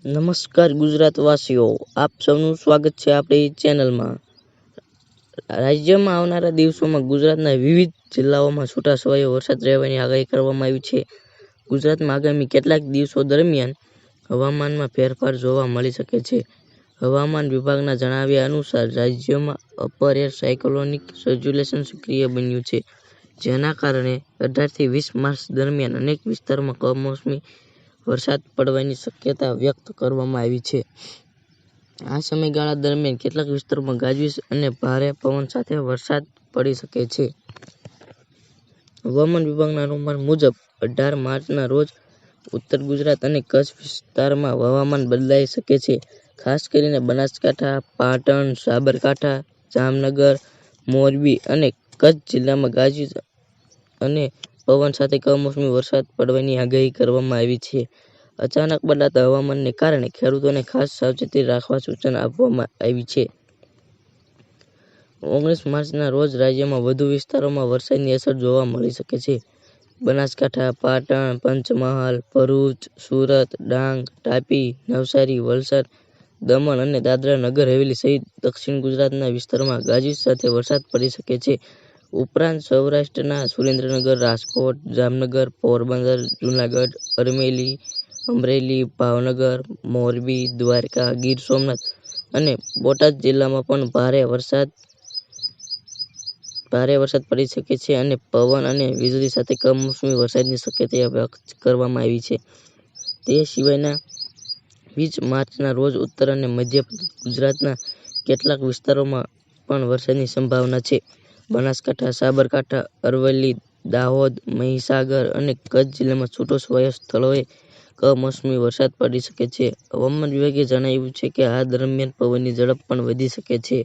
નમસ્કાર ગુજરાતવાસીઓ, આપ સૌનું સ્વાગત છે આપણી ચેનલમાં. રાજ્યમાં આવનારા દિવસોમાં ગુજરાતના વિવિધ જિલ્લાઓમાં છૂટાછવાયો વરસાદ રહેવાની આગાહી કરવામાં આવી છે. ગુજરાતમાં આગામી કેટલાક દિવસો દરમિયાન હવામાનમાં ફેરફાર જોવા મળી શકે છે. હવામાન વિભાગના જણાવ્યા અનુસાર રાજ્યમાં અપર એર સાયક્લોનિક સર્ક્યુલેશન સક્રિય બન્યું છે, જેના કારણે 18 થી 20 માર્ચ દરમિયાન અનેક વિસ્તારોમાં કમોસમી વરસાદ પડવાની શક્યતા વ્યક્ત કરવામાં આવી છે. આ સમયગાળા દરમિયાન કેટલાક વિસ્તારોમાં ગાજવીજ અને ભારે પવન સાથે વરસાદ પડી શકે છે. હવામાન વિભાગના અનુમાન મુજબ 18 માર્ચના રોજ ઉત્તર ગુજરાત અને કચ્છ વિસ્તારમાં હવામાન બદલાઈ શકે છે. ખાસ કરીને બનાસકાંઠા, પાટણ, સાબરકાંઠા, જામનગર, મોરબી અને કચ્છ જિલ્લામાં ગાજવીજ અને પવન સાથે કમોસમી વરસાદ પડવાની આગાહી કરવામાં આવી છે. અચાનક બદલાતા હવામાનને કારણે ખેડૂતોને ખાસ સાવચેતી રાખવા સૂચના આપવામાં આવી છે. 19 માર્ચના રોજ રાજ્યમાં વધુ વિસ્તારોમાં વરસાદની અસર જોવા મળી શકે છે. બનાસકાંઠા, પાટણ, પંચમહાલ, ભરૂચ, સુરત, ડાંગ, તાપી, નવસારી, વલસાડ, દમણ અને દાદરા નગર હવેલી સહિત દક્ષિણ ગુજરાતના વિસ્તારોમાં ગાજવીજ સાથે વરસાદ પડી શકે છે. ઉપરાંત સૌરાષ્ટ્રના સુરેન્દ્રનગર, રાજકોટ, જામનગર, પોરબંદર, જૂનાગઢ, અમરેલી, ભાવનગર, મોરબી, દ્વારકા, ગીર સોમનાથ અને બોટાદ જિલ્લામાં પણ ભારે વરસાદ પડી શકે છે અને પવન અને વીજળી સાથે કમોસમી વરસાદની શક્યતા વ્યક્ત કરવામાં આવી છે. તે સિવાયના 20 માર્ચના રોજ ઉત્તર અને મધ્ય ગુજરાતના કેટલાક વિસ્તારોમાં પણ વરસાદની સંભાવના છે. બનાસકાંઠા, સાબરકાંઠા, અરવલ્લી, દાહોદ, મહીસાગર અને કચ્છ જિલ્લામાં છૂટાછવાયા સ્થળોએ કમોસમી વરસાદ પડી શકે છે. હવામાન વિભાગે જણાવ્યું છે કે આ દરમિયાન પવનની ઝડપ પણ વધી શકે છે.